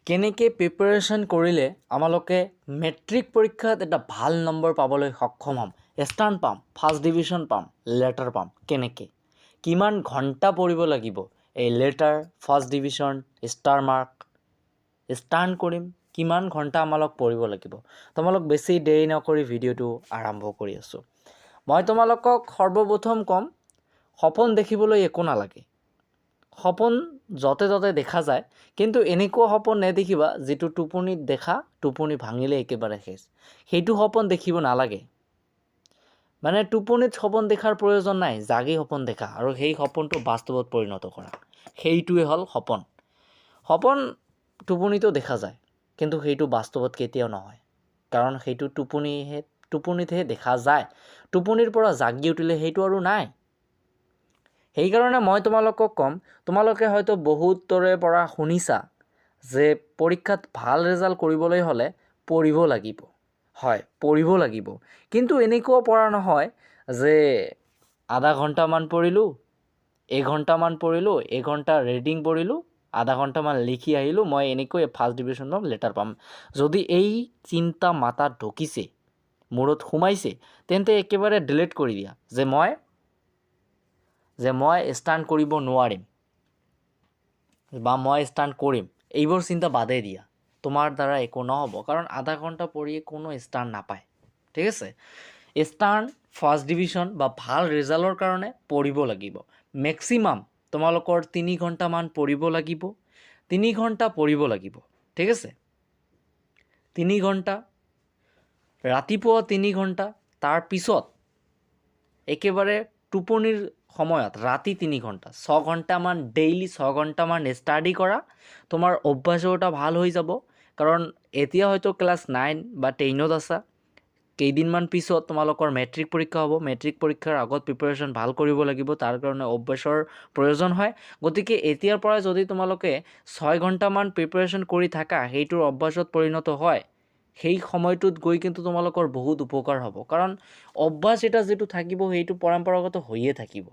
কেনেকৈ প্ৰিপাৰেশ্যন কৰিলে আমালোকে মেট্ৰিক পৰীক্ষাত এটা ভাল নম্বৰ পাবলৈ সক্ষম হ'ম, ষ্টাৰ্ণ পাম, ফাৰ্ষ্ট ডিভিজন পাম, লেটাৰ পাম। কেনেকৈ, কিমান ঘণ্টা পঢ়িব লাগিব এই letter, first division, star mark, stern কৰিম, কিমান ঘণ্টা আমালোক পঢ়িব লাগিব। তোমালোক বেছি দেৰি নকৰি ভিডিঅ'টো আৰম্ভ কৰি আছোঁ। মই তোমালোকক সৰ্বপ্ৰথম ক'ম, সপোন দেখিবলৈ একো নালাগে। সপোন য'তে ত'তে দেখা যায়, কিন্তু এনেকুৱা সপোন নেদেখিবা যিটো টোপনিত দেখা, টোপনি ভাঙিলে একেবাৰে শেষ। সেইটো সপোন দেখিব নালাগে। মানে টোপনিত সপোন দেখাৰ প্ৰয়োজন নাই, জাগি সপোন দেখা আৰু সেই সপোনটো বাস্তৱত পৰিণত কৰা, সেইটোৱে হ'ল সপোন। সপোন টোপনিতো দেখা যায়, কিন্তু সেইটো বাস্তৱত কেতিয়াও নহয়, কাৰণ সেইটো টোপনিতহে দেখা যায়। টোপনিৰ পৰা জাগি উঠিলে সেইটো আৰু নাই। সেইকাৰণে মই তোমালোকক ক'ম, তোমালোকে হয়তো বহুতৰে পৰা শুনিছা যে পৰীক্ষাত ভাল ৰেজাল্ট কৰিবলৈ হ'লে পঢ়িব লাগিব। হয়, পঢ়িব লাগিব, কিন্তু এনেকুৱা পঢ়া নহয় যে আধা ঘণ্টামান পঢ়িলোঁ, এঘণ্টামান পঢ়িলোঁ, এঘণ্টা ৰিডিং পঢ়িলোঁ, আধা ঘণ্টামান লিখি আহিলোঁ, মই এনেকৈ ফাৰ্ষ্ট ডিভিজন পাম, লেটাৰ পাম। যদি এই চিন্তা মাথাত ঢুকিছে, মূৰত সোমাইছে, তেন্তে একেবাৰে ডিলিট কৰি দিয়া যে মই ষ্টাৰ্ণ কৰিব নোৱাৰিম বা মই ষ্টাৰ্ণ কৰিম। এইবোৰ চিন্তা বাদেই দিয়া, তোমাৰ দ্বাৰা একো নহ'ব, কাৰণ আধা ঘণ্টা পঢ়ি কোনো ষ্টাৰ্ণ নাপায়। ঠিক আছে, ষ্টাৰ্ণ, ফাৰ্ষ্ট ডিভিজন বা ভাল ৰিজাল্টৰ কাৰণে পঢ়িব লাগিব। মেক্সিমাম তোমালোকৰ 3 ঘণ্টামান পঢ়িব লাগিব, 3 ঘণ্টা পঢ়িব লাগিব। ঠিক আছে, 3 ঘণ্টা, ৰাতিপুৱা 3 ঘণ্টা, তাৰপিছত একেবাৰে টোপনিৰ সময়ত ৰাতি 3 ঘণ্টা, 6 ঘণ্টামান ডেইলি 6 ঘণ্টামান ষ্টাডি কৰা। তোমাৰ অভ্যাসো এটা ভাল হৈ যাব, কাৰণ এতিয়া হয়তো ক্লাছ 9 বা 10ত আছা। কেইদিনমান পিছত তোমালোকৰ মেট্ৰিক পৰীক্ষা হ'ব। মেট্ৰিক পৰীক্ষাৰ আগত প্ৰিপাৰেশ্যন ভাল কৰিব লাগিব, তাৰ কাৰণে অভ্যাসৰ প্ৰয়োজন হয়। গতিকে এতিয়াৰ পৰা যদি তোমালোকে 6 ঘণ্টামান প্ৰিপাৰেশ্যন কৰি থাকা, সেইটোৰ অভ্যাসত পৰিণত হয়, সেই সময়টোত গৈ কিন্তু তোমালোকৰ বহুত উপকাৰ হ'ব, কাৰণ অভ্যাস এটা যিটো থাকিব সেইটো পৰম্পৰাগত হৈয়ে থাকিব।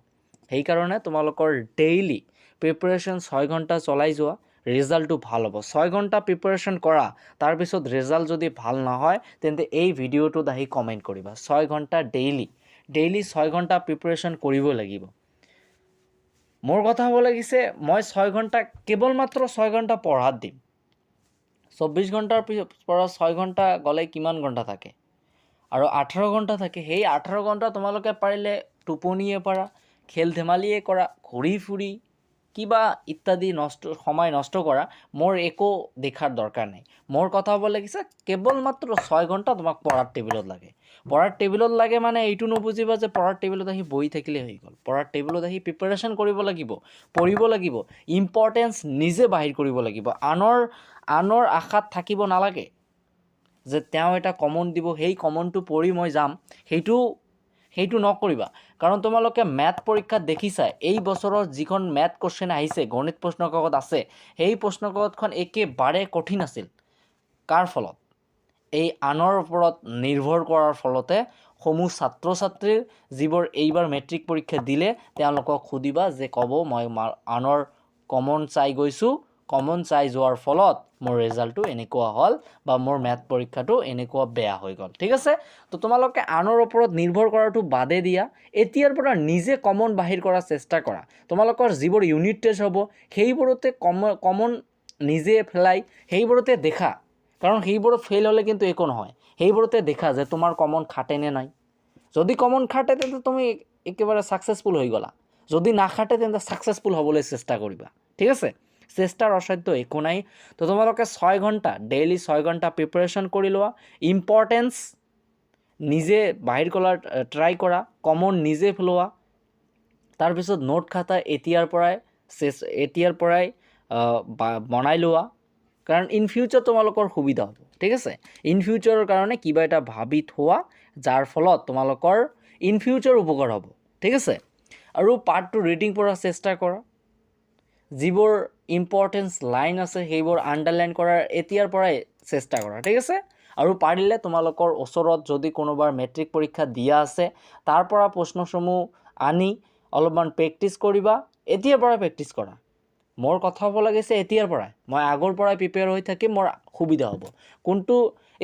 সেইকাৰণে তোমালোকৰ ডেইলি প্ৰিপাৰেশ্যন 6 ঘণ্টা চলাই যোৱা, ৰিজাল্টটো ভাল হ'ব। 6 ঘণ্টা প্ৰিপাৰেশ্যন কৰা, তাৰপিছত ৰিজাল্ট যদি ভাল নহয়, তেন্তে এই ভিডিঅ'টোত আহি কমেণ্ট কৰিবা। 6 ঘণ্টা ডেইলি 6 ঘণ্টা প্ৰিপাৰেশ্যন কৰিব লাগিব। মোৰ কথা হ'ব লাগিছে, মই 6 ঘণ্টা, কেৱল মাত্ৰ 6 ঘণ্টা পঢ়াত দিম। 24 ঘণ্টাৰ পৰা 6 ঘণ্টা গ'লে কিমান ঘণ্টা থাকে? আৰু 18 ঘণ্টা থাকে। সেই 18 ঘণ্টা তোমালোকে পাৰিলে টোপনিয়ে পাৰা, খেল ধেমালিয়ে কৰা, ঘূৰি ফুৰি কিবা ইত্যাদি সময় নষ্ট কৰা, মোৰ একো দেখাৰ দৰকাৰ নাই। মোৰ কথা হ'ব লাগিছে, কেৱল মাত্ৰ 6 ঘণ্টা তোমাক পঢ়াৰ টেবুলত লাগে। পঢ়াৰ টেবুলত লাগে মানে এইটো নুবুজিবা যে পঢ়াৰ টেবুলত আহি বহি থাকিলে হৈ গ'ল। পঢ়াৰ টেবুলত আহি প্ৰিপাৰেশ্যন কৰিব লাগিব, পঢ়িব লাগিব, ইম্পৰ্টেঞ্চ নিজে বাহিৰ কৰিব লাগিব। আনৰ আশাত থাকিব নালাগে যে তেওঁ এটা কমন দিব, সেই কমনটো পঢ়ি মই যাম, সেইটো নকৰিবা। কাৰণ তোমালোকে মেথ পৰীক্ষাত দেখিছা, এই বছৰৰ যিখন মেথ কুৱেশ্যন আহিছে, গণিত প্ৰশ্নকাকত আছে, সেই প্ৰশ্নকাকতখন একেবাৰে কঠিন আছিল। কাৰ ফলত? এই আনৰ ওপৰত নিৰ্ভৰ কৰাৰ ফলতে সমূহ ছাত্ৰ ছাত্ৰীৰ যিবোৰ এইবাৰ মেট্ৰিক পৰীক্ষা দিলে, তেওঁলোকক সুধিবা যে ক'ব মই আনৰ কমন চাই গৈছোঁ, কমন চাই যোৱাৰ ফলত মোৰ ৰিজাল্টটো এনেকুৱা হ'ল বা মোৰ মেথ পৰীক্ষাটো এনেকুৱা বেয়া হৈ গ'ল। ঠিক আছে, তো তোমালোকে আনৰ ওপৰত নিৰ্ভৰ কৰাটো বাদে দিয়া, এতিয়াৰ পৰা নিজে কমন বাহিৰ কৰাৰ চেষ্টা কৰা। তোমালোকৰ যিবোৰ ইউনিট টেষ্ট হ'ব, সেইবোৰতে কমন নিজে পেলাই সেইবোৰতে দেখা, কাৰণ সেইবোৰত ফেইল হ'লে কিন্তু একো নহয়। সেইবোৰতে দেখা যে তোমাৰ কমন খাটেনে নাই। যদি কমন খাটে তেন্তে তুমি একেবাৰে ছাকচেছফুল হৈ গ'লা, যদি নাখাটে তেন্তে ছাকচেছফুল হ'বলৈ চেষ্টা কৰিবা। ঠিক আছে, চেষ্টাৰ অসাধ্য একো নাই। তো তোমালোকে 6 ঘণ্টা ডেইলি 6 ঘণ্টা প্ৰিপাৰেশ্যন কৰি লোৱা, ইম্পৰ্টেঞ্চ নিজে বাহিৰ কৰাৰ ট্ৰাই কৰা, কমন নিজে লোৱা, তাৰপিছত নোট খাতা এতিয়াৰ পৰাই বনাই লোৱা, কাৰণ ইন ফিউচাৰ তোমালোকৰ সুবিধা হ'ব। ঠিক আছে, ইন ফিউচাৰৰ কাৰণে কিবা এটা ভাবি থোৱা, যাৰ ফলত তোমালোকৰ ইন ফিউচাৰ উপকাৰ হ'ব। ঠিক আছে, আৰু পাৰ্ট 2 ৰিডিং পঢ়াৰ চেষ্টা কৰা, যিবোৰ ইম্পৰ্টেঞ্চ লাইন আছে সেইবোৰ আণ্ডাৰলাইন কৰাৰ এতিয়াৰ পৰাই চেষ্টা কৰা। ঠিক আছে, আৰু পাৰিলে তোমালোকৰ ওচৰত যদি কোনোবাৰ মেট্ৰিক পৰীক্ষা দিয়া আছে, তাৰ পৰা প্ৰশ্নসমূহ আনি অলপমান প্ৰেক্টিছ কৰিবা, এতিয়াৰ পৰা প্ৰেক্টিছ কৰা। মোৰ কথা হ'ব লাগিছে এতিয়াৰ পৰাই, মই আগৰ পৰাই প্ৰিপেয়াৰ হৈ থাকিম, মোৰ সুবিধা হ'ব। কোনটো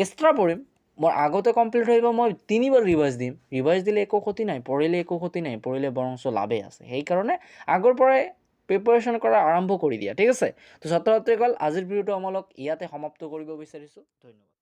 এক্সট্ৰা পঢ়িম, মোৰ আগতে কমপ্লিট হৈ যাব, মই 3বাৰ ৰিভাইজ দিম। ৰিভাইজ দিলে একো ক্ষতি নাই, পঢ়িলে একো ক্ষতি নাই, পঢ়িলে বৰঞ্চ লাভেই আছে। সেইকাৰণে আগৰ পৰাই প্ৰিপাৰেশ্যন কৰা আৰম্ভ কৰি দিয়া, ঠিক আছে। তো ছাত্ৰ ছাত্ৰীসকল, আজিৰ ভিডিঅ'টো আমালোক ইয়াতে সমাপ্ত কৰিব বিচাৰিছোঁ। ধন্যবাদ।